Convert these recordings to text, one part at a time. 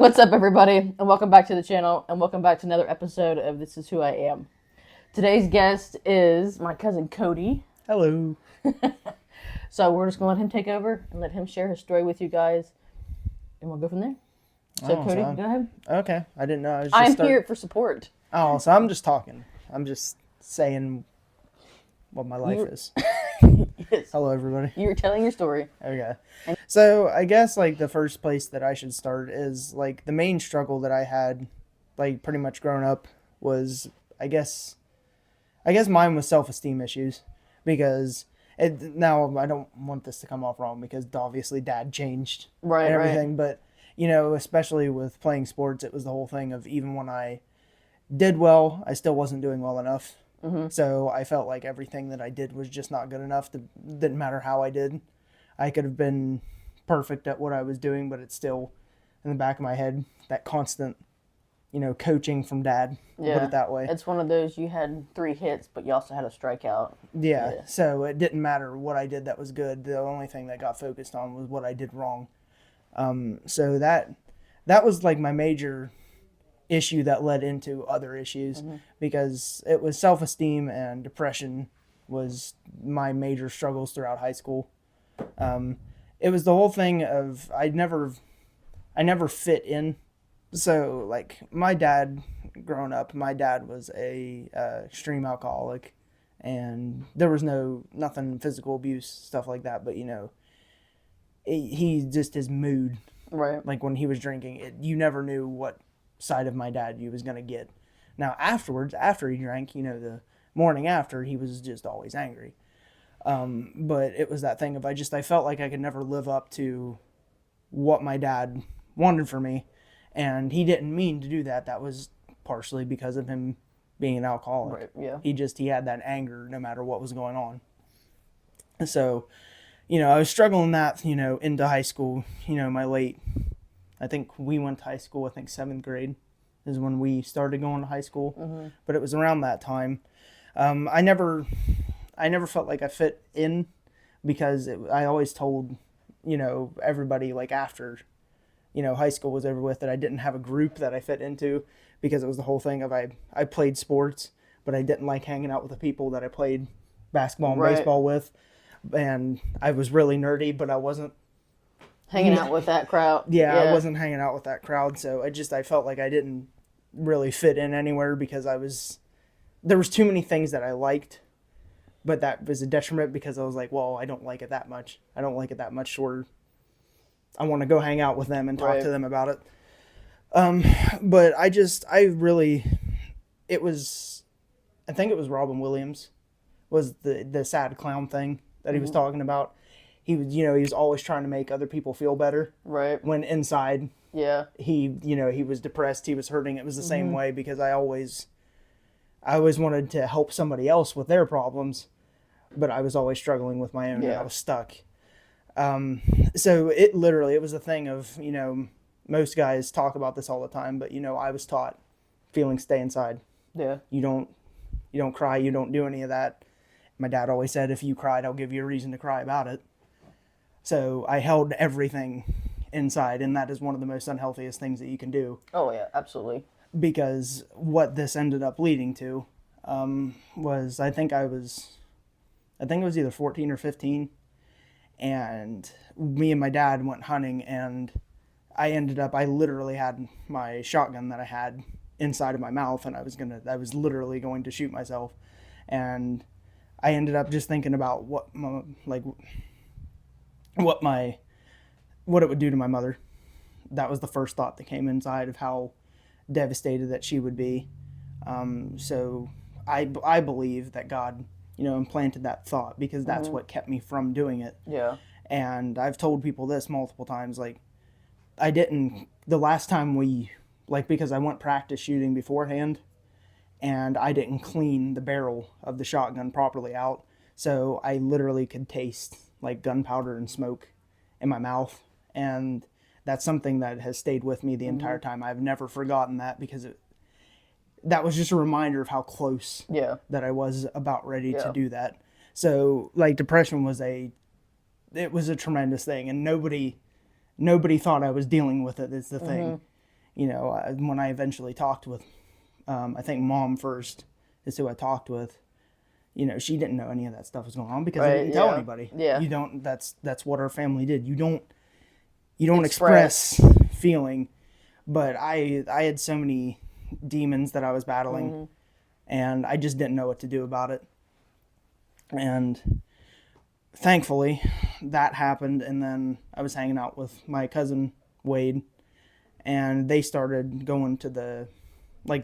What's up, everybody, and welcome back to the channel, and welcome back to another episode of This Is Who I Am. Today's guest is my cousin Cody. Hello. So we're just going to let him take over and let him share his story with you guys, and we'll go from there. So Cody, go ahead. Okay, I didn't know. I was just I'm here for support. Oh, so I'm just talking. I'm just saying what my life is. Yes. Hello, everybody. You were telling your story. Okay. So I guess like the first place that I should start is like the main struggle that I had, like pretty much growing up was I guess mine was self-esteem issues because now I don't want this to come off wrong because obviously Dad changed Right, and everything, right. but especially with playing sports, it was the whole thing of even when I did well, I still wasn't doing well enough. Mm-hmm. So I felt like everything that I did was just not good enough. Didn't matter how I did. I could have been perfect at what I was doing, but it's still in the back of my head, that constant, coaching from Dad, Yeah. put it that way. It's one of those, you had 3 hits, but you also had a strikeout. Yeah, so it didn't matter what I did that was good. The only thing that got focused on was what I did wrong. So that was like my major issue that led into other issues because it was self-esteem and depression was my major struggles throughout high school. It was the whole thing of I never fit in. So like my dad growing up, my dad was a extreme alcoholic, and there was nothing physical abuse, stuff like that, but he just his mood, Right. like when he was drinking, you never knew what side of my dad you was going to get. Now afterwards, after he drank, the morning after, he was just always angry. But it was that thing of I felt like I could never live up to what my dad wanted for me, and he didn't mean to do that. That was partially because of him being an alcoholic. Right, yeah. He had that anger no matter what was going on. So, I was struggling that, into high school, I think we went to high school, 7th grade is when we started going to high school, but it was around that time. I never felt like I fit in because I always told, everybody like after, high school was over with that I didn't have a group that I fit into because it was the whole thing of I played sports, but I didn't like hanging out with the people that I played basketball and baseball with. And I was really nerdy, but I wasn't hanging out with that crowd. Yeah, I wasn't hanging out with that crowd, so I felt like I didn't really fit in anywhere because there was too many things that I liked, but that was a detriment because I was like, well, I don't like it that much. I don't like it that much, or I want to go hang out with them and talk to them about it. But I think it was Robin Williams was the sad clown thing that he was talking about. He was, he was always trying to make other people feel better. Right. When inside, he was depressed. He was hurting. It was the same way because I always wanted to help somebody else with their problems, but I was always struggling with my own. And I was stuck. So it was a thing of, most guys talk about this all the time, but I was taught feelings stay inside. Yeah. You don't cry. You don't do any of that. My dad always said, if you cried, I'll give you a reason to cry about it. So I held everything inside, and that is one of the most unhealthiest things that you can do. Oh, yeah, absolutely. Because what this ended up leading to was I think it was either 14 or 15, and me and my dad went hunting, and I literally had my shotgun that I had inside of my mouth, and I was literally going to shoot myself, and I ended up just thinking about what it would do to my mother. That was the first thought that came inside of how devastated that she would be. So I believe that God, implanted that thought because that's what kept me from doing it. Yeah. And I've told people this multiple times, like the last time because I went practice shooting beforehand and I didn't clean the barrel of the shotgun properly out. So I literally could taste like gunpowder and smoke in my mouth. And that's something that has stayed with me the entire time. I've never forgotten that because that was just a reminder of how close that I was about ready to do that. So like depression was a tremendous thing, and nobody thought I was dealing with it. It's the thing. when I eventually talked with, I think mom first is who I talked with. She didn't know any of that stuff was going on because I didn't tell anybody. Yeah. You don't. That's what our family did. You don't express feeling. But I had so many demons that I was battling, and I just didn't know what to do about it. And thankfully, that happened. And then I was hanging out with my cousin Wade, and they started going to the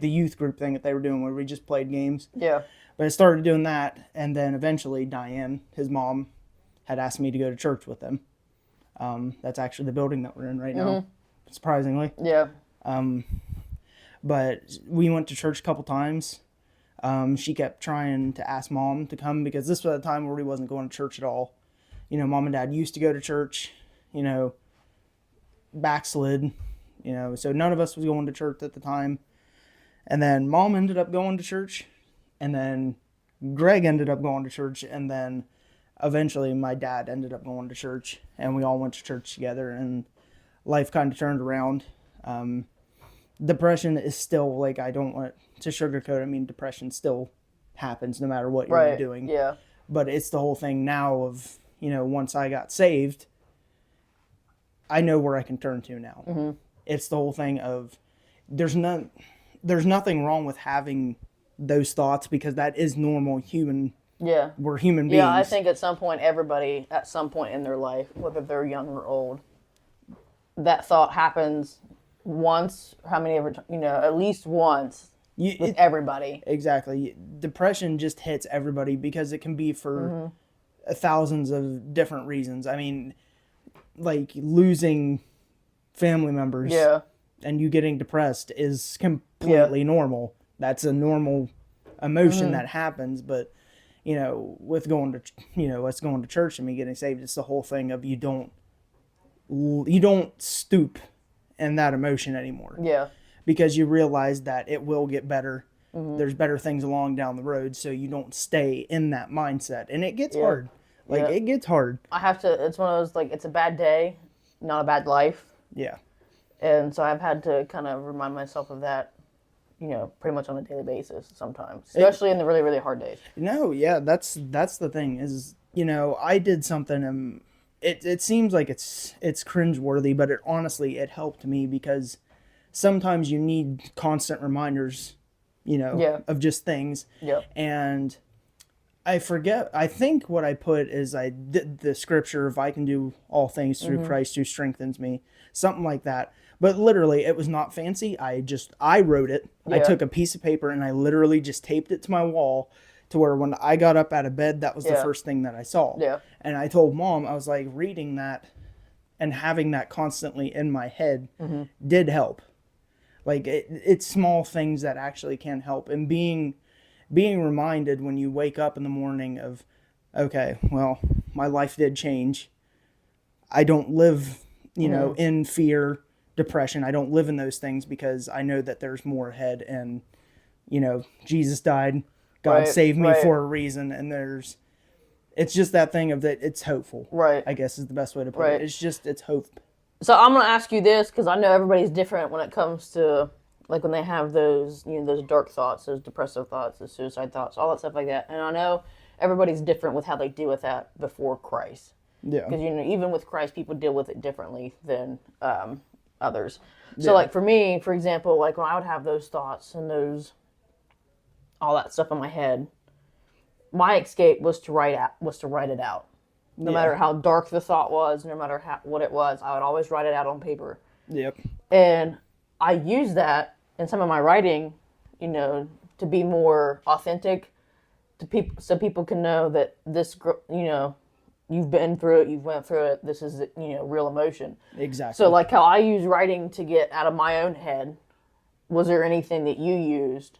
youth group thing that they were doing where we just played games. Yeah. But I started doing that, and then eventually Diane, his mom, had asked me to go to church with them. That's actually the building that we're in right now, surprisingly. Yeah. But we went to church a couple times. She kept trying to ask mom to come because this was a time where we wasn't going to church at all. Mom and dad used to go to church, backslid, so none of us was going to church at the time. And then mom ended up going to church, and then Greg ended up going to church, and then eventually my dad ended up going to church, and we all went to church together, and life kind of turned around. Depression is still, I don't want to sugarcoat it. I mean, depression still happens no matter what you're doing. Yeah. But it's the whole thing now of, once I got saved, I know where I can turn to now. It's the whole thing of there's nothing wrong with having those thoughts because that is normal human. Yeah. We're human beings. Yeah, I think at some point, everybody, at some point in their life, whether they're young or old, that thought happens once, how many ever, at least once with everybody. Exactly. Depression just hits everybody because it can be for thousands of different reasons. I mean, losing family members and you getting depressed is completely normal. That's a normal emotion that happens, but with going to, us going to church and me getting saved, it's the whole thing of you don't stoop in that emotion anymore. Yeah. Because you realize that it will get better. There's better things along down the road, so you don't stay in that mindset. And it gets hard. It gets hard. It's one of those, it's a bad day, not a bad life. Yeah. And so I've had to kind of remind myself of that, pretty much on a daily basis sometimes, especially in the really, really hard days. No, yeah, that's the thing is, I did something and it seems like it's cringeworthy, but honestly, it helped me because sometimes you need constant reminders, of just things. Yeah. And I think what I put is I did the scripture, if I can do all things through Christ who strengthens me, something like that. But literally, it was not fancy. I wrote it. Yeah. I took a piece of paper and I literally just taped it to my wall to where when I got up out of bed, that was the first thing that I saw. Yeah. And I told mom, I was like, reading that and having that constantly in my head did help. It's small things that actually can help. And being reminded when you wake up in the morning of, okay, well, my life did change. I don't live, in fear, depression. I don't live in those things because I know that there's more ahead and, Jesus died. God saved me for a reason. And it's just that thing of that it's hopeful. Right. I guess is the best way to put it. It's hope. So I'm going to ask you this because I know everybody's different when it comes to when they have those, those dark thoughts, those depressive thoughts, those suicide thoughts, all that stuff like that. And I know everybody's different with how they deal with that before Christ. Yeah. Because, even with Christ, people deal with it differently than others. So, for me, for example, when I would have those thoughts and all that stuff in my head, my escape was to write it out. No matter how dark the thought was, no matter what it was, I would always write it out on paper. Yep. And I use that in some of my writing, to be more authentic to people, so people can know that this, you've been through it, you've went through it. This is, real emotion. Exactly. So how I use writing to get out of my own head, was there anything that you used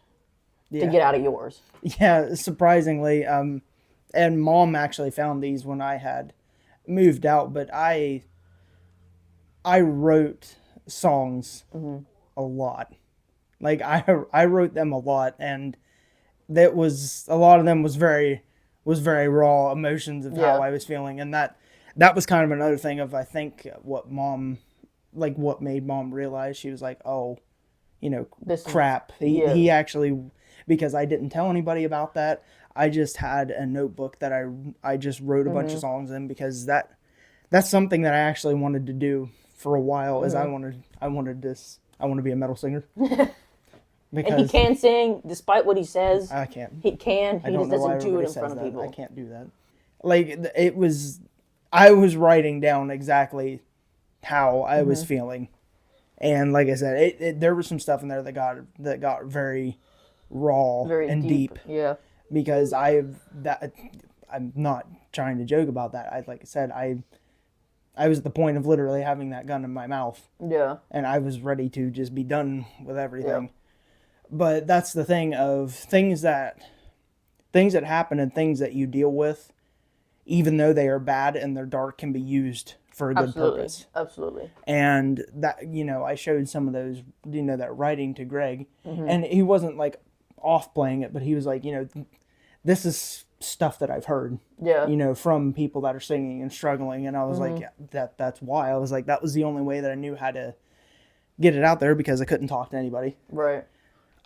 to get out of yours? Yeah, surprisingly. And mom actually found these when I had moved out, but I wrote songs a lot. I wrote them a lot, and that was a lot of them was very raw emotions of how I was feeling, and that was kind of another thing of I think what mom like what made Mom realize. She was like, oh, This crap. yeah. He actually, because I didn't tell anybody about that. I just had a notebook that I just wrote a bunch of songs in, because that's something that I actually wanted to do for a while. Is I wanted this. I want to be a metal singer. And he Because can sing, despite what he says. I can't. He can. I He don't just know why doesn't do it everybody in front says of that. people. I can't do that. Like, it was, I was writing down exactly how I was feeling, and like I said, there was some stuff in there that got very raw Very and deep. Yeah. Because I'm not trying to joke about that. Like I said, I was at the point of literally having that gun in my mouth, Yeah. and I was ready to just be done with everything. Yeah. But that's the thing of things that happen and things that you deal with, even though they are bad and they're dark, can be used for a good purpose. Absolutely. And that, I showed some of those, that writing to Greg, Mm-hmm. and he wasn't like off playing it, but he was like, this is stuff that I've heard, Yeah. from people that are singing and struggling. And I was like, that's why. I was like, that was the only way that I knew how to get it out there, because I couldn't talk to anybody. Right.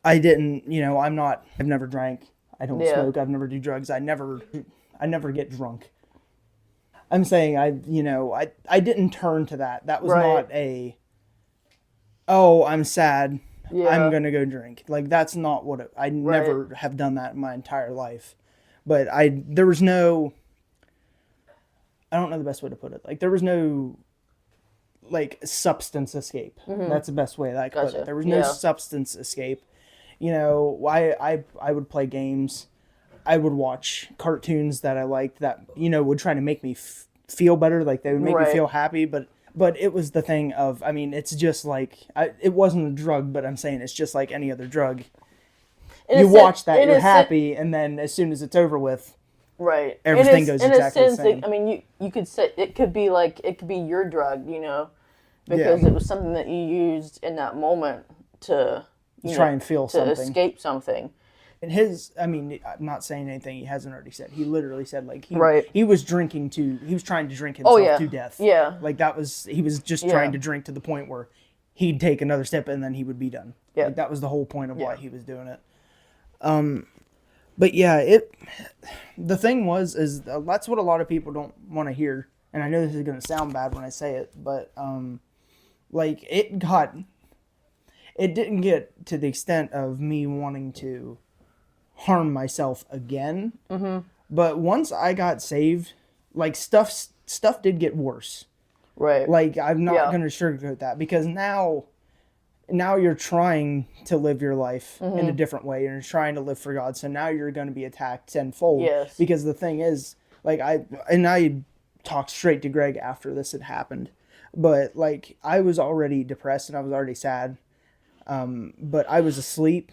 I didn't, I've never drank. I don't Yeah. smoke. I've never do drugs. I never get drunk. I'm saying I didn't turn to that. That was not oh, I'm sad. Yeah. I'm going to go drink. Like, that's not what I never have done that in my entire life. But there was no, I don't know the best way to put it. Like, there was no, like, substance escape. That's the best way that I could put it. There was no substance escape. I would play games. I would watch cartoons that I liked that, would try to make me feel better. Like, they would make me feel happy. But it was the thing of, I mean, it's just like, it wasn't a drug, but I'm saying it's just like any other drug. You watch that, you're happy, and then as soon as it's over with, everything goes exactly the same. I mean, you could say it could be your drug, because it was something that you used in that moment to try and feel something, to escape something. And I'm not saying anything he hasn't already said. He literally said, like, he was drinking he was trying to drink himself to death. Yeah. Like, he was just trying to drink to the point where he'd take another step and then he would be done. Yeah. Like, that was the whole point of why he was doing it. But yeah, the thing is that's what a lot of people don't want to hear. And I know this is going to sound bad when I say it, but, like, it didn't get to the extent of me wanting to harm myself again. But once I got saved, like, stuff did get worse. Right. Like, I'm not going to sugarcoat that, because now you're trying to live your life in a different way, and you're trying to live for God. So now you're going to be attacked tenfold. Yes. Because the thing is, like, I talked straight to Greg after this had happened, but, like, I was already depressed and I was already sad. But I was asleep,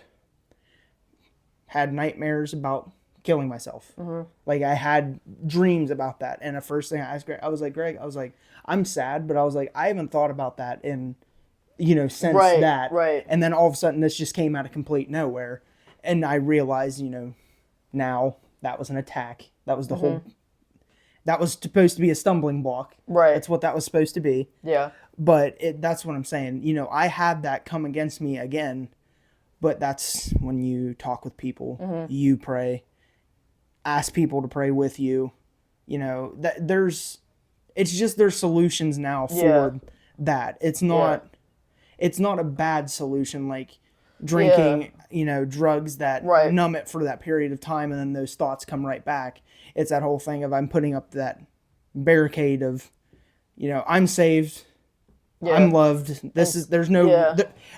had nightmares about killing myself. Like, I had dreams about that. And the first thing I asked Greg, I was like, I'm sad, but I was like, I haven't thought about that in, since that. Right. And then all of a sudden this just came out of complete nowhere. And I realized, now that was an attack. That was the whole, that was supposed to be a stumbling block. Right. That's what that was supposed to be. Yeah. But that's what I'm saying. I had that come against me again, but that's when you talk with people, you pray, ask people to pray with you. There's solutions now for that. It's not a bad solution like drinking, drugs that numb it for that period of time, and then those thoughts come right back. It's that whole thing of, I'm putting up that barricade of, I'm saved. Yeah. I'm loved.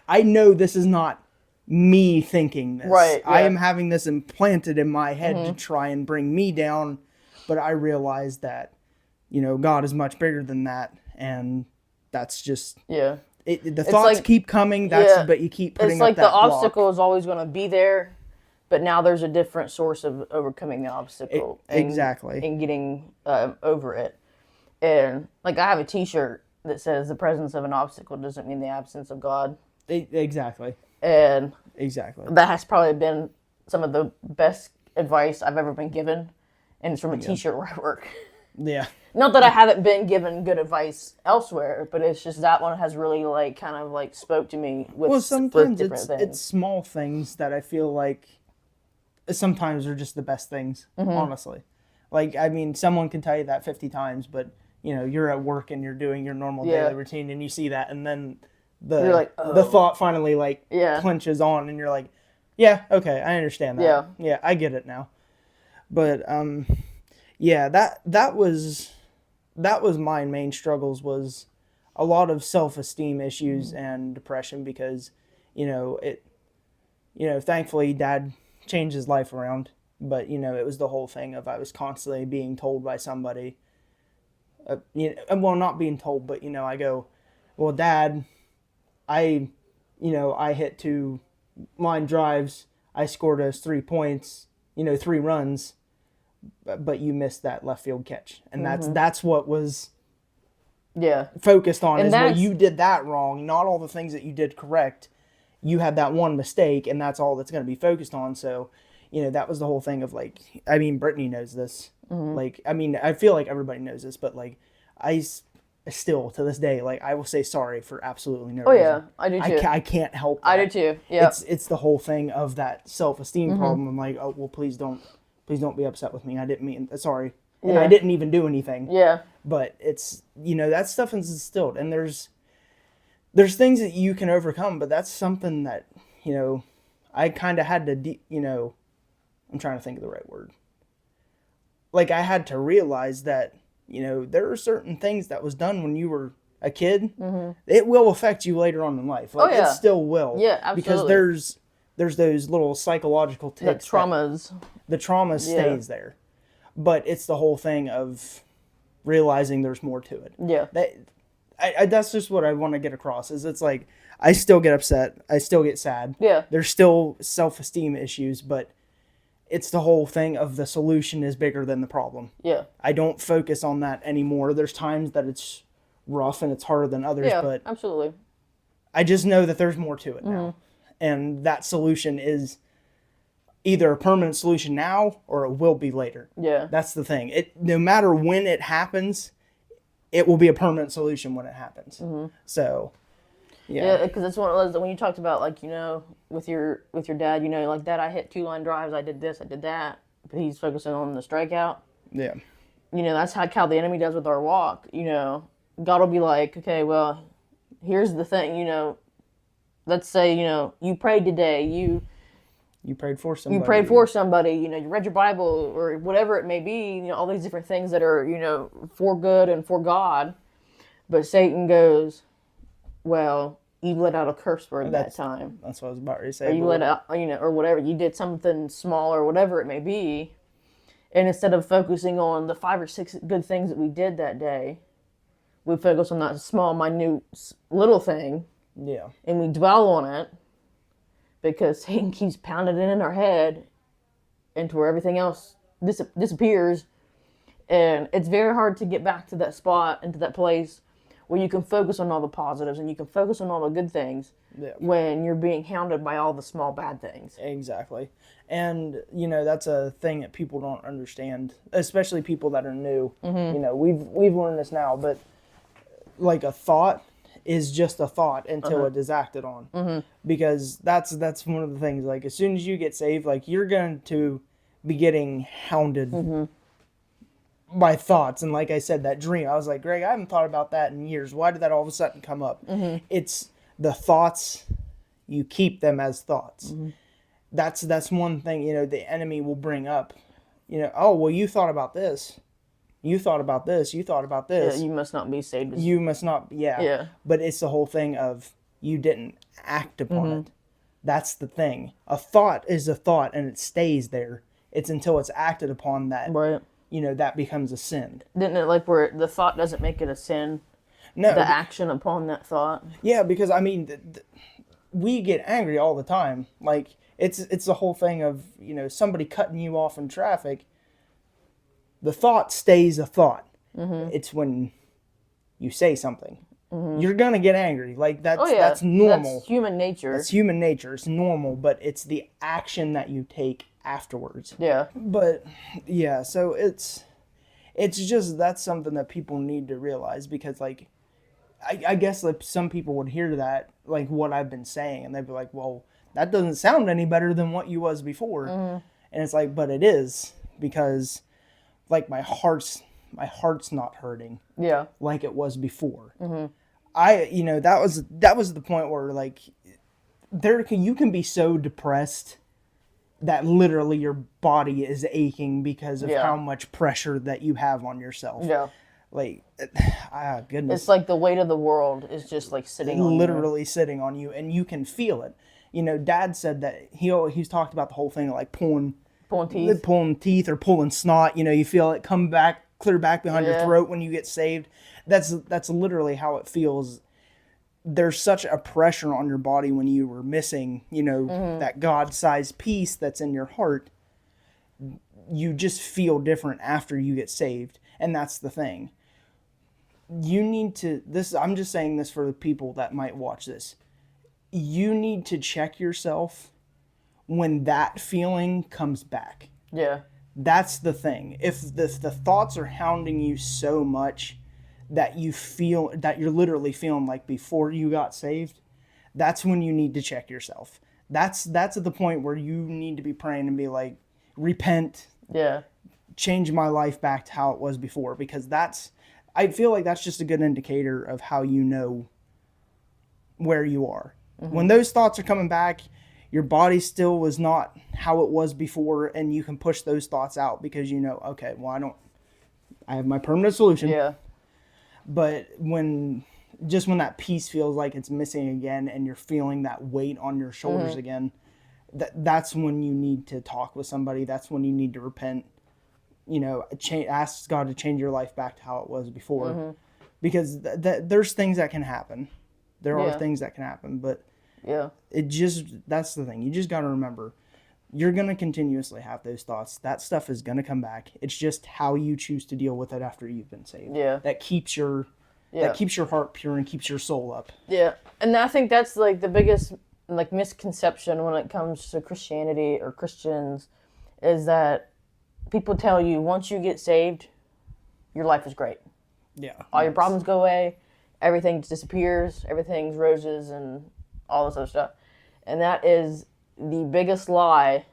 I know this is not me thinking this. Right. Yeah. I am having this implanted in my head to try and bring me down, but I realize that, God is much bigger than that, and that's just the thoughts keep coming. But you keep putting up that block. It's like the obstacle is always going to be there, but now there's a different source of overcoming the obstacle. Exactly. And getting over it. And like, I have a T-shirt that says, the presence of an obstacle doesn't mean the absence of God. Exactly. And exactly, that has probably been some of the best advice I've ever been given, and it's from a T-shirt where I work. Yeah. Not that I haven't been given good advice elsewhere, but it's just that one has really like kind of like spoke to me with Well, with sometimes different things. it's small things that I feel like sometimes are just the best things, honestly. Like, I mean, someone can tell you that 50 times, but, you're at work and you're doing your normal daily routine and you see that, and then You're like, the oh. thought finally, like, Yeah. clinches on, and you're like, yeah, okay, I understand that. Yeah. Yeah, I get it now. But, yeah, that was my main struggles, was a lot of self-esteem issues and depression, because, thankfully Dad changed his life around. But, it was the whole thing of I was constantly being told by somebody, well, not being told, but, I go, well, Dad, I hit 2 line drives. I scored us 3 points, 3 runs, but you missed that left field catch. And that's what was focused on, And is, well, you did that wrong, not all the things that you did correct. You had that one mistake, and that's all that's going to be focused on. So, that was the whole thing of, like, I mean, Brittany knows this. Like, I mean, I feel like everybody knows this, but, like, I still, to this day, like, I will say sorry for absolutely no reason. Yeah, I do too. I can't help that. I do too. Yeah. It's the whole thing of that self-esteem problem. I'm like, oh, well, please don't be upset with me. I didn't mean, sorry. And I didn't even do anything. Yeah. But it's, that stuff is instilled, and there's things that you can overcome, but that's something that, I kind of had to, I'm trying to think of the right word. Like, I had to realize that, there are certain things that was done when you were a kid. It will affect you later on in life. Like, it still will. Yeah, absolutely. Because there's those little psychological ticks. The traumas. The trauma stays there. But it's the whole thing of realizing there's more to it. Yeah. That's just what I want to get across, is it's like, I still get upset. I still get sad. Yeah. There's still self-esteem issues, but it's the whole thing of the solution is bigger than the problem. Yeah. I don't focus on that anymore. There's times that it's rough and it's harder than others, but absolutely. I just know that there's more to it now. And that solution is either a permanent solution now or it will be later. Yeah. That's the thing. No matter when it happens, it will be a permanent solution when it happens. So, yeah, because it's one of those, when you talked about, like, with your dad, like, Dad, I hit 2 line drives, I did this, I did that, but he's focusing on the strikeout. Yeah. That's how the enemy does with our walk. God will be like, okay, well, here's the thing, let's say, you prayed today, you prayed for somebody. You prayed for somebody, you read your Bible or whatever it may be, all these different things that are, for good and for God. But Satan goes, well, you let out a curse word that time. That's what I was about to say. Or you let out, or whatever. You did something small or whatever it may be. And instead of focusing on the 5 or 6 good things that we did that day, we focus on that small, minute, little thing. Yeah. And we dwell on it because Satan keeps pounding it in our head into where everything else disappears. And it's very hard to get back to that spot and to that place where you can focus on all the positives and you can focus on all the good things when you're being hounded by all the small bad things. Exactly. And, that's a thing that people don't understand, especially people that are new. We've learned this now, but like, a thought is just a thought until it is acted on. Because that's one of the things, like, as soon as you get saved, like, you're going to be getting hounded by thoughts. And like I said, that dream, I was like, Greg, I haven't thought about that in years. Why did that all of a sudden come up? It's the thoughts, you keep them as thoughts. That's one thing, the enemy will bring up, oh, well, you thought about this. You thought about this. You thought about this. Yeah, you must not be saved. You must not. Yeah. But it's the whole thing of you didn't act upon it. That's the thing. A thought is a thought and it stays there. It's until it's acted upon that, that becomes a sin. Didn't it, like, where the thought doesn't make it a sin? No. The action upon that thought. Yeah, because, I mean, we get angry all the time. Like, it's the whole thing of, somebody cutting you off in traffic. The thought stays a thought. It's when you say something. You're going to get angry. Like, that's normal. That's human nature. That's human nature. It's normal, but it's the action that you take afterwards. Yeah. But, yeah, so it's it's just, that's something that people need to realize, because like, I guess like some people would hear that, like what I've been saying, and they'd be like, well, that doesn't sound any better than what you was before. And it's like, but it is, because like my heart's not hurting Yeah. like it was before. That was the point where like you can be so depressed that literally your body is aching because of how much pressure that you have on yourself. Yeah. Like, goodness. It's like the weight of the world is just like sitting on literally sitting on you, and you can feel it. You know, Dad said that he's talked about the whole thing of like pulling teeth or pulling snot. You know, you feel it come back, clear back behind your throat when you get saved. That's literally how it feels. There's such a pressure on your body when you were missing, you know, that God-sized piece that's in your heart. You just feel different after you get saved, and that's the thing. You need to, I'm just saying this for the people that might watch this. You need to check yourself when that feeling comes back. Yeah. That's the thing. If the thoughts are hounding you so much that you feel that you're literally feeling like before you got saved, that's when you need to check yourself. That's at the point where you need to be praying and be like, repent. Yeah. Change my life back to how it was before, because I feel like that's just a good indicator of how you know where you are. When those thoughts are coming back, your body still was not how it was before, and you can push those thoughts out because you know, okay, well, I have my permanent solution. Yeah. But when that peace feels like it's missing again, and you're feeling that weight on your shoulders again, that's when you need to talk with somebody. That's when you need to repent. You know, ask God to change your life back to how it was before, because there's things that can happen. There are things that can happen, but that's the thing. You just got to remember, you're going to continuously have those thoughts. That stuff is going to come back. It's just how you choose to deal with it after you've been saved. Yeah. That keeps your heart pure and keeps your soul up. Yeah. And I think that's like the biggest like misconception when it comes to Christianity or Christians, is that people tell you once you get saved, your life is great. Yeah. All your problems go away. Everything disappears. Everything's roses and all this other stuff. And that is the biggest lie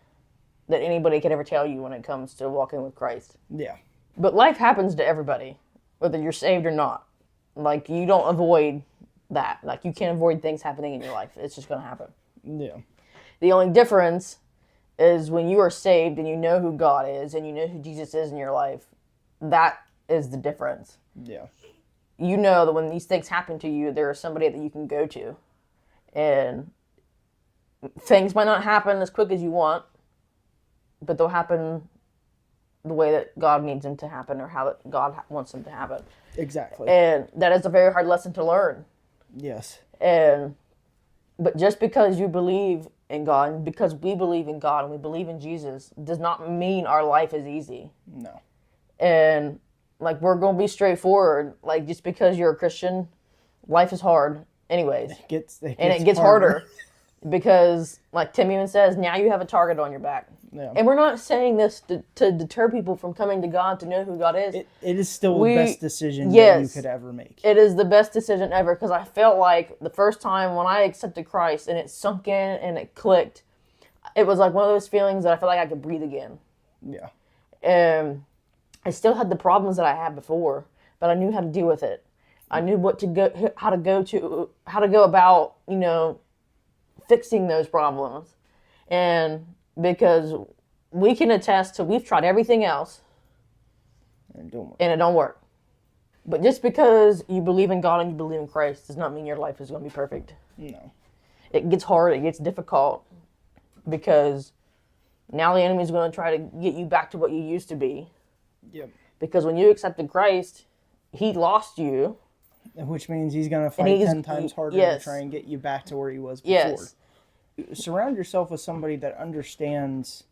that anybody could ever tell you when it comes to walking with Christ. Yeah. But life happens to everybody, whether you're saved or not. Like, you don't avoid that. Like, you can't avoid things happening in your life. It's just going to happen. Yeah. The only difference is when you are saved and you know who God is and you know who Jesus is in your life, that is the difference. Yeah. You know that when these things happen to you, there is somebody that you can go to. And things might not happen as quick as you want, but they'll happen the way that God needs them to happen, or how God wants them to happen. Exactly. And that is a very hard lesson to learn. Yes. But just because you believe in God, and because we believe in God and we believe in Jesus, does not mean our life is easy. No. And like, we're going to be straightforward. Like, just because you're a Christian, life is hard anyways. It gets harder. Because, like Tim even says, now you have a target on your back. Yeah. And we're not saying this to deter people from coming to God, to know who God is. It is still the best decision that you could ever make. It is the best decision ever, because I felt like the first time when I accepted Christ and it sunk in and it clicked, it was like one of those feelings that I felt like I could breathe again. Yeah. And I still had the problems that I had before, but I knew how to deal with it. I knew how to go about, you know, fixing those problems. And because we can attest to, we've tried everything else and it don't work. But just because you believe in God and you believe in Christ does not mean your life is going to be perfect. No. It gets hard, it gets difficult, because now the enemy's going to try to get you back to what you used to be. Yep. Because when you accepted Christ, he lost you. Which means he's going to fight 10 times harder to try and get you back to where he was before. Yes. Surround yourself with somebody that understands,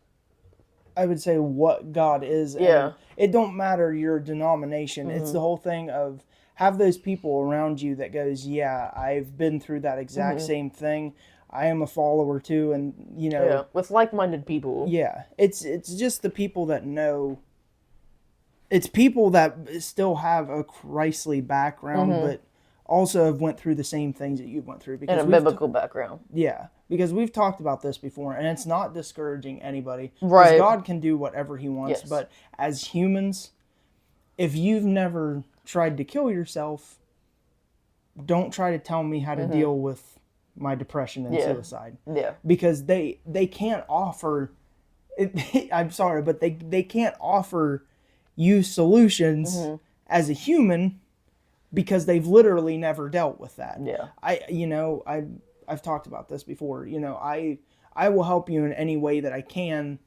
I would say, what God is. Yeah. And it don't matter your denomination. Mm-hmm. It's the whole thing of, have those people around you that goes, yeah, I've been through that exact same thing. I am a follower too. And, you know. with like-minded people. Yeah. It's just the people that know it's people that still have a Christly background, but also have went through the same things that you've went through. And a biblical background. Yeah, because we've talked about this before, and it's not discouraging anybody. Right. Because God can do whatever He wants, Yes. but as humans, if you've never tried to kill yourself, don't try to tell me how to deal with my depression and suicide. Yeah. Because they can't offer, I'm sorry, but they can't offer you solutions as a human because they've literally never dealt with that. Yeah. I've talked about this before. I will help you in any way that I can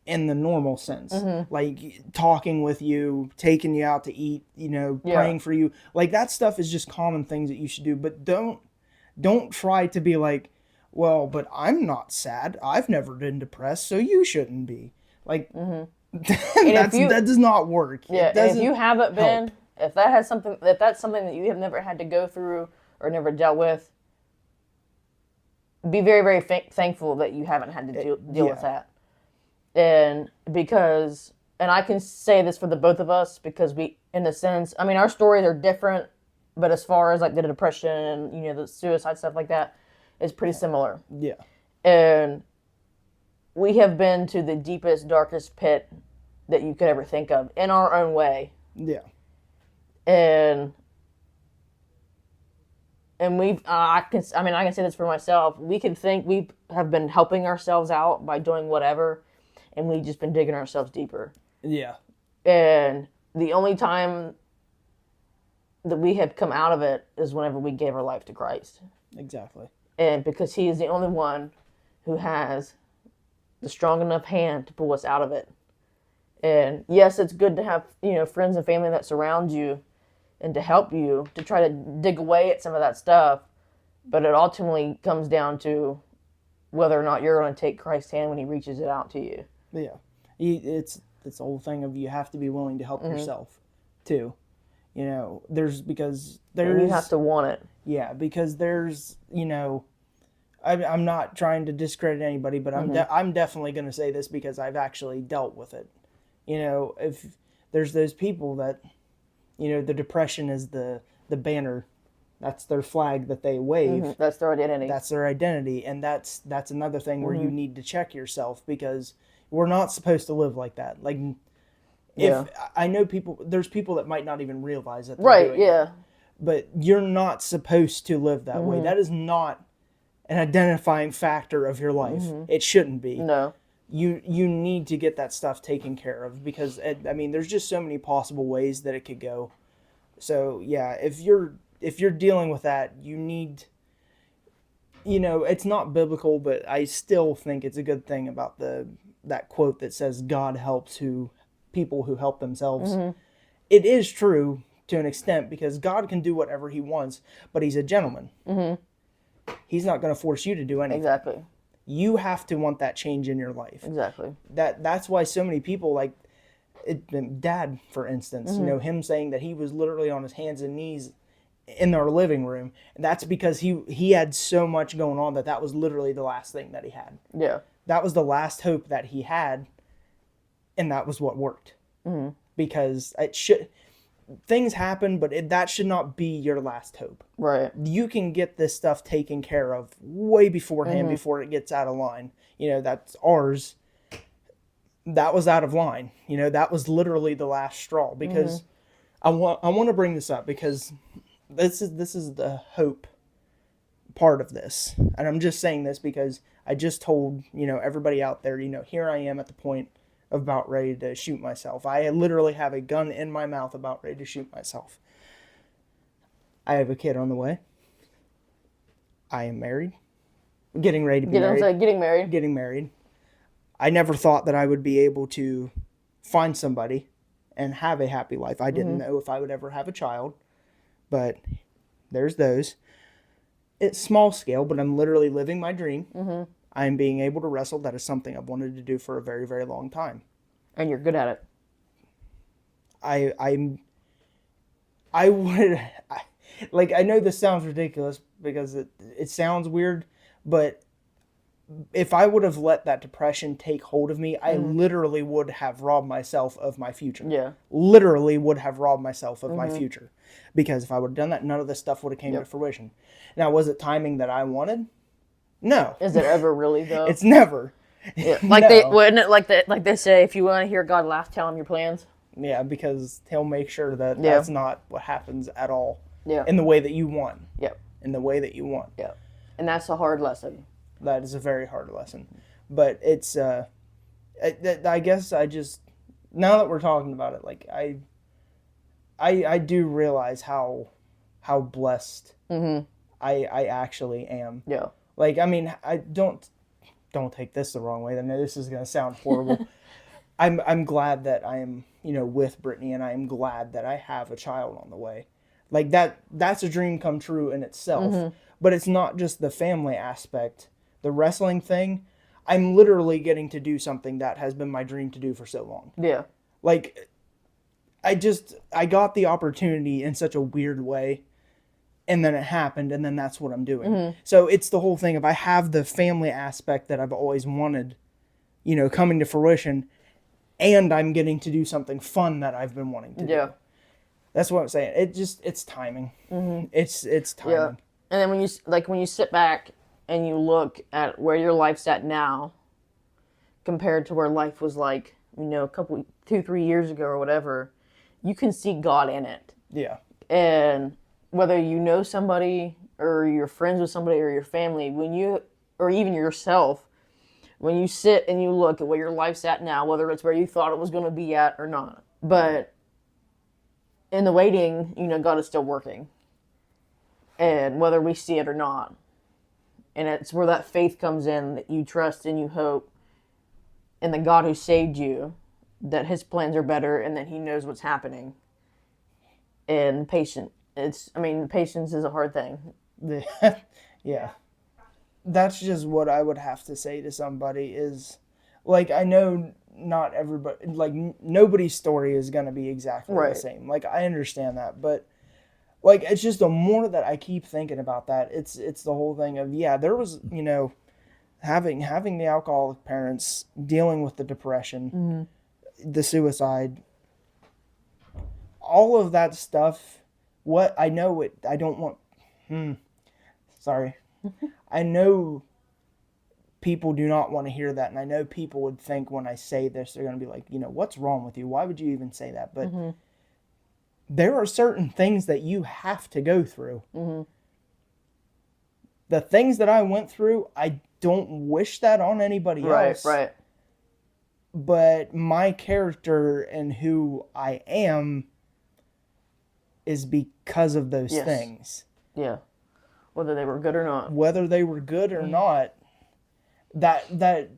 in the normal sense. Like talking with you, taking you out to eat, praying for you. Like that stuff is just common things that you should do, but don't try to be like, well, but I'm not sad. I've never been depressed, so you shouldn't be. Like that does not work. Yeah, and if you haven't been, if that's something that you have never had to go through or never dealt with, be very, very thankful that you haven't had to deal with that. And I can say this for the both of us because we, in a sense, I mean, our stories are different, but as far as like the depression and, the suicide stuff like that, it's pretty similar. Yeah. And we have been to the deepest, darkest pit that you could ever think of in our own way. Yeah. And I can say this for myself. We can think we have been helping ourselves out by doing whatever, and we've just been digging ourselves deeper. Yeah. And the only time that we have come out of it is whenever we gave our life to Christ. Exactly. And because He is the only one who has the strong enough hand to pull us out of it. And yes, it's good to have, friends and family that surround you and to help you to try to dig away at some of that stuff. But it ultimately comes down to whether or not you're going to take Christ's hand when He reaches it out to you. Yeah. It's the whole thing of you have to be willing to help yourself too. You have to want it. Yeah, because there's, I'm not trying to discredit anybody, but I'm definitely going to say this because I've actually dealt with it. If there's those people that, the depression is the banner, that's their flag that they wave. That's their identity. That's their identity, and that's another thing where you need to check yourself because we're not supposed to live like that. Like, if I know there's people that might not even realize that they're doing it. But you're not supposed to live that way. That is not an identifying factor of your life. It shouldn't be. No. You need to get that stuff taken care of because there's just so many possible ways that it could go. So yeah, if you're dealing with that, you need, it's not biblical, but I still think it's a good thing about that quote that says God helps people who help themselves. It is true to an extent because God can do whatever He wants, but He's a gentleman. He's not going to force you to do anything. Exactly. You have to want that change in your life. Exactly. That's why so many people, like Dad, for instance, him saying that he was literally on his hands and knees in our living room. And that's because he had so much going on that was literally the last thing that he had. Yeah. That was the last hope that he had, and that was what worked. Because things happen, but that should not be your last hope. Right. You can get this stuff taken care of way beforehand before it gets out of line. That's ours. That was out of line. That was literally the last straw because I want to bring this up because this is the hope part of this. And I'm just saying this because I just told, everybody out there, here I am at the point of about ready to shoot myself. I literally have a gun in my mouth about ready to shoot myself. I have a kid on the way. I am married. Getting ready to be married. Getting married. I never thought that I would be able to find somebody and have a happy life. I didn't know if I would ever have a child, but there's those. It's small scale, but I'm literally living my dream. I'm being able to wrestle. That is something I've wanted to do for a very, very long time. And you're good at it. I know this sounds ridiculous because it sounds weird, but if I would have let that depression take hold of me, I literally would have robbed myself of my future. Yeah. Literally would have robbed myself of my future. Because if I would have done that, none of this stuff would have came to fruition. Now, was it timing that I wanted? No. Is it ever really though? It's never. Yeah. Like like they say, if you want to hear God laugh, tell him your plans. Yeah, because he'll make sure that Yeah. that's not what happens at all. Yeah. In the way that you want. Yep. In the way that you want. Yep. And that's a hard lesson. That is a very hard lesson. But it's, I guess I just, now that we're talking about it, like, I do realize how blessed I actually am. Yeah. Like, I mean, I don't take this the wrong way. I know this is going to sound horrible. I'm glad that I am, with Brittany, and I am glad that I have a child on the way. Like, that's a dream come true in itself. But it's not just the family aspect. The wrestling thing, I'm literally getting to do something that has been my dream to do for so long. Yeah. Like, I got the opportunity in such a weird way, and then it happened, and then that's what I'm doing. So it's the whole thing of I have the family aspect that I've always wanted, coming to fruition, and I'm getting to do something fun that I've been wanting to do. That's what I'm saying. It's timing. It's timing. Yeah. And then when you sit back and you look at where your life's at now compared to where life was like, 2-3 years ago or whatever, you can see God in it. Yeah. And whether you know somebody or you're friends with somebody or your family, or even yourself, when you sit and you look at where your life's at now, whether it's where you thought it was going to be at or not, but in the waiting, God is still working. And whether we see it or not. And it's where that faith comes in, that you trust and you hope in the God who saved you, that his plans are better and that he knows what's happening. And patience is a hard thing. Yeah. That's just what I would have to say to somebody is, like, I know not everybody, like, nobody's story is going to be exactly the same. Like, I understand that, but like, it's just the more that I keep thinking about that, it's the whole thing of, there was, having the alcoholic parents, dealing with the depression, the suicide, all of that stuff. What I know I don't want, sorry. I know people do not want to hear that. And I know people would think when I say this, they're going to be like, what's wrong with you? Why would you even say that? But there are certain things that you have to go through. The things that I went through, I don't wish that on anybody else. Right. But my character and who I am is because of those things. Yeah. Whether they were good or not. Whether they were good or not. That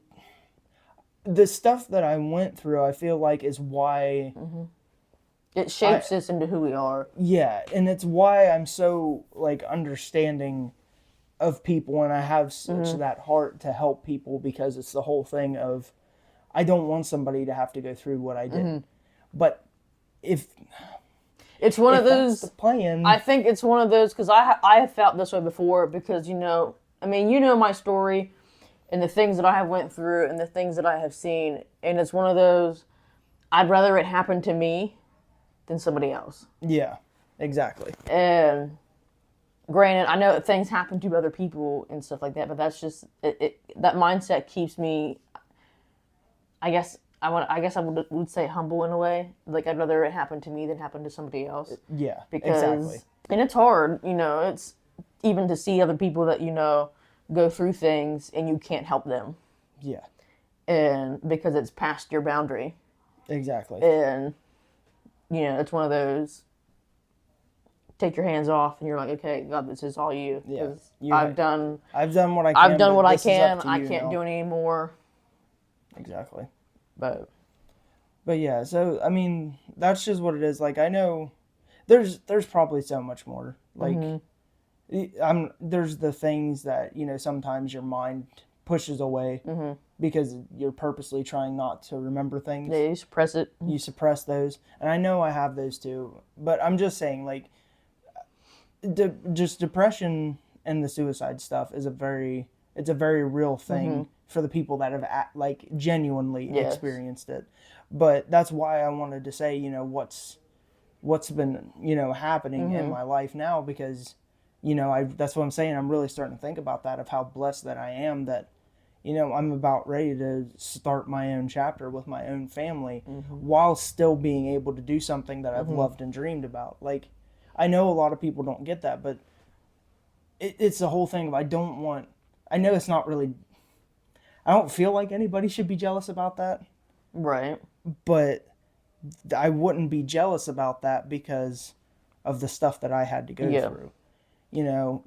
the stuff that I went through, I feel like is why... It shapes us into who we are. Yeah, and it's why I'm so, like, understanding of people, and I have such that heart to help people, because it's the whole thing of, I don't want somebody to have to go through what I did. But if it's one of those, that's the plan, I think it's one of those, because I have felt this way before, because, my story, and the things that I have went through, and the things that I have seen, and it's one of those, I'd rather it happen to me than somebody else. Yeah, exactly. And granted, I know things happen to other people and stuff like that, but that's just that mindset keeps me. I guess I would say humble in a way. Like, I'd rather it happen to me than happen to somebody else. Yeah, exactly. And it's hard, it's even to see other people that go through things and you can't help them. Yeah. And because it's past your boundary. Exactly. And it's one of those, take your hands off and you're like, okay, God, this is all you. Yeah. I've done what I can. I've done what I can. I can't do it anymore. Exactly. But yeah, so, I mean, that's just what it is. Like, I know there's probably so much more. Like, there's the things that, sometimes your mind pushes away because you're purposely trying not to remember things. Yeah, you suppress it. You suppress those. And I know I have those too. But I'm just saying, like, just depression and the suicide stuff is a very real thing for the people that have like genuinely Yes. experienced it. But that's why I wanted to say, what's been, happening in my life now, because, that's what I'm saying. I'm really starting to think about that, of how blessed that I am that, I'm about ready to start my own chapter with my own family while still being able to do something that I've loved and dreamed about. Like, I know a lot of people don't get that, but it's the whole thing of I know it's not really, I don't feel like anybody should be jealous about that, Right. but I wouldn't be jealous about that because of the stuff that I had to go through.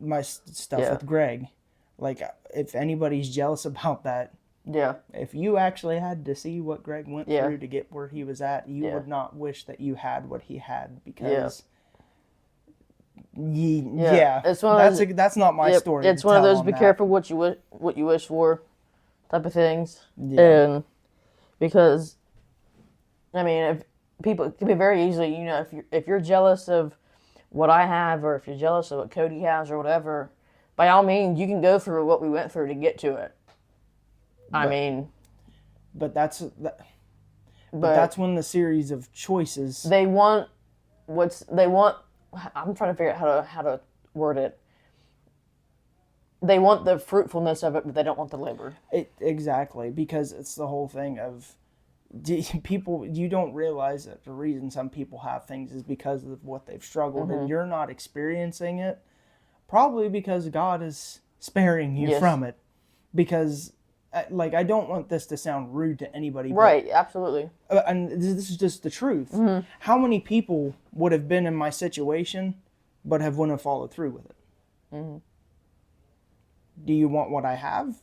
My stuff with Greg. Like, if anybody's jealous about that, if you actually had to see what Greg went through to get where he was at, you would not wish that you had what he had, because it's one of those, that's not my story. It's one of those be careful what you wish for type of things. And because, I mean, if people, it can be very easily, if you're jealous of what I have, or if you're jealous of what Cody has or whatever, by all means, you can go through what we went through to get to it. But that's when the series of choices. I'm trying to figure out how to word it. They want the fruitfulness of it, but they don't want the labor. Exactly, because it's the whole thing of people. You don't realize that the reason some people have things is because of what they've struggled, and you're not experiencing it. Probably because God is sparing you from it. Because, I don't want this to sound rude to anybody. Right, absolutely. And this is just the truth. How many people would have been in my situation, but wouldn't have followed through with it? Do you want what I have?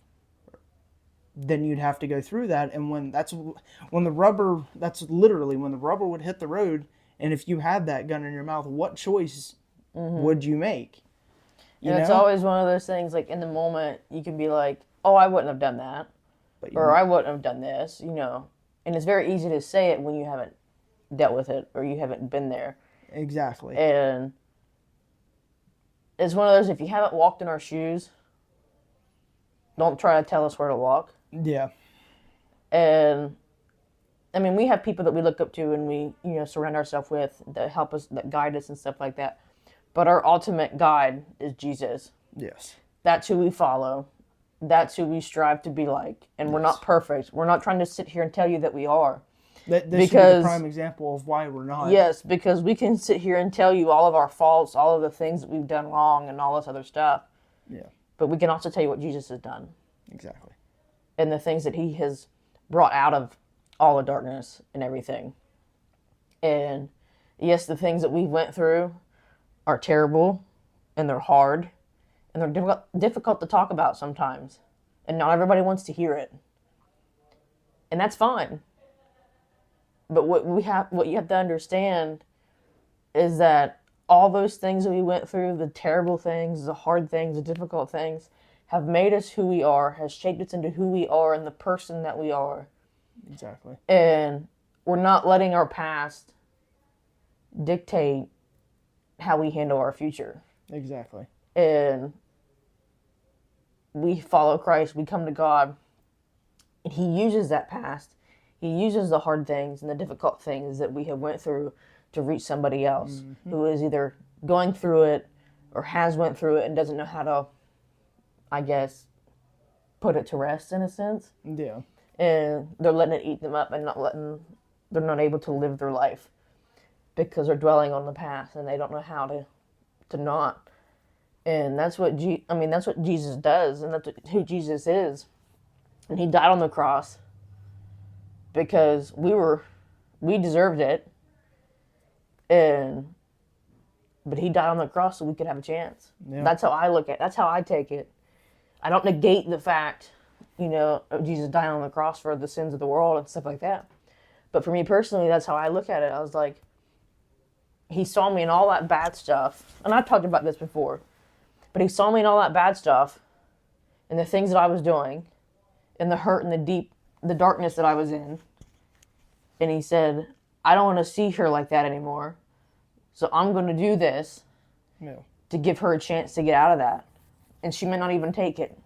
Then you'd have to go through that. And when the rubber would hit the road, and if you had that gun in your mouth, what choice would you make? And it's always one of those things, like, in the moment, you can be like, oh, I wouldn't have done that. Or I wouldn't have done this, And it's very easy to say it when you haven't dealt with it or you haven't been there. Exactly. And it's one of those, if you haven't walked in our shoes, don't try to tell us where to walk. Yeah. And, I mean, we have people that we look up to and we, surround ourselves with that help us, that guide us and stuff like that. But our ultimate guide is Jesus. Yes. That's who we follow. That's who we strive to be like. And we're not perfect. We're not trying to sit here and tell you that we are. This should be the prime example of why we're not. Yes, because we can sit here and tell you all of our faults, all of the things that we've done wrong, and all this other stuff. Yeah. But we can also tell you what Jesus has done. Exactly. And the things that he has brought out of all the darkness and everything. And yes, the things that we went through are terrible, and they're hard, and they're difficult to talk about sometimes. And not everybody wants to hear it. And that's fine. But what you have to understand is that all those things that we went through, the terrible things, the hard things, the difficult things, have made us who we are, has shaped us into who we are and the person that we are. Exactly. And we're not letting our past dictate how we handle our future. Exactly. And we follow Christ, we come to God, and he uses that past. He uses the hard things and the difficult things that we have went through to reach somebody else who is either going through it or has went through it and doesn't know how to, I guess, put it to rest in a sense. Yeah. And they're letting it eat them up and they're not able to live their life because they're dwelling on the past and they don't know how to not. And that's what that's what Jesus does, and that's who Jesus is. And he died on the cross because we deserved it. But he died on the cross so we could have a chance. Yeah. That's how I look at it. That's how I take it. I don't negate the fact, of Jesus dying on the cross for the sins of the world and stuff like that. But for me personally, that's how I look at it. I was like, he saw me in all that bad stuff. And I've talked about this before. But he saw me in all that bad stuff and the things that I was doing and the hurt and the darkness that I was in. And he said, I don't want to see her like that anymore. So I'm going to do this to give her a chance to get out of that. And she may not even take it.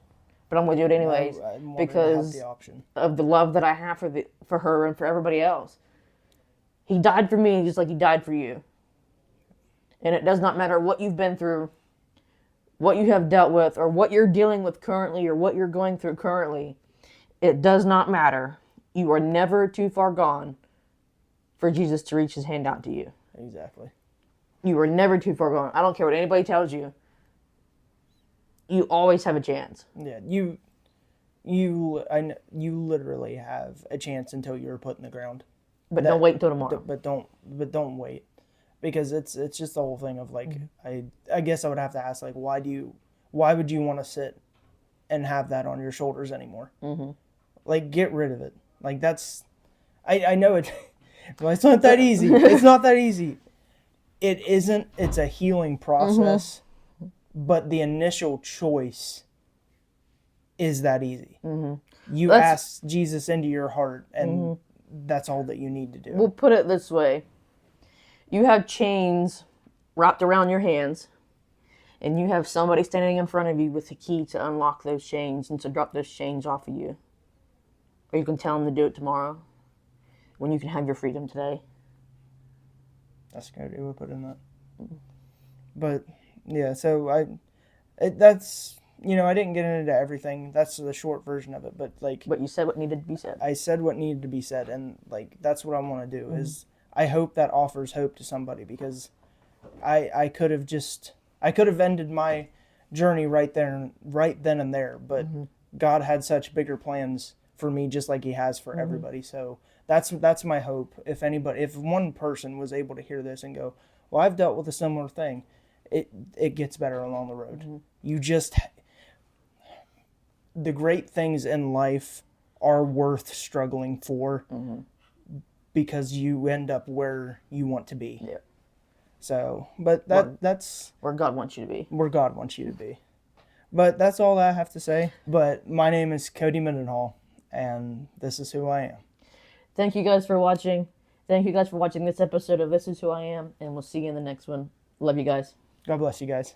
but I'm going to do it anyways I wanted to have because the option. of the love that I have for her and for everybody else. He died for me just like he died for you. And it does not matter what you've been through, what you have dealt with, or what you're dealing with currently, or what you're going through currently. It does not matter. You are never too far gone for Jesus to reach his hand out to you. Exactly. You are never too far gone. I don't care what anybody tells you. You always have a chance. Yeah, you literally have a chance until you're put in the ground. But don't wait until tomorrow. But don't wait, because it's just the whole thing of like, I guess I would have to ask, like, why would you want to sit and have that on your shoulders anymore? Mm-hmm. Like, get rid of it. Like, that's, I know it. Well, it's not that easy. It's not that easy. It isn't. It's a healing process, but the initial choice is that easy. You ask Jesus into your heart, and that's all that you need to do. We'll put it this way. You have chains wrapped around your hands, and you have somebody standing in front of you with the key to unlock those chains and to drop those chains off of you. Or you can tell them to do it tomorrow, when you can have your freedom today. That's a good idea. We'll put in that. But, yeah, so that's, I didn't get into everything. That's the short version of it. But, like... But you said what needed to be said. I said what needed to be said. And, like, that's what I want to do. Is I hope that offers hope to somebody. Because I could have ended my journey right then and there. But God had such bigger plans for me, just like he has for everybody. So that's my hope. If one person was able to hear this and go, well, I've dealt with a similar thing, it gets better along the road. The great things in life are worth struggling for, because you end up where you want to be. Yeah. So, but that's where God wants you to be. Where God wants you to be. But that's all I have to say. But my name is Cody Mendenhall, and this is who I am. Thank you guys for watching. Thank you guys for watching this episode of This Is Who I Am, and we'll see you in the next one. Love you guys. God bless you guys.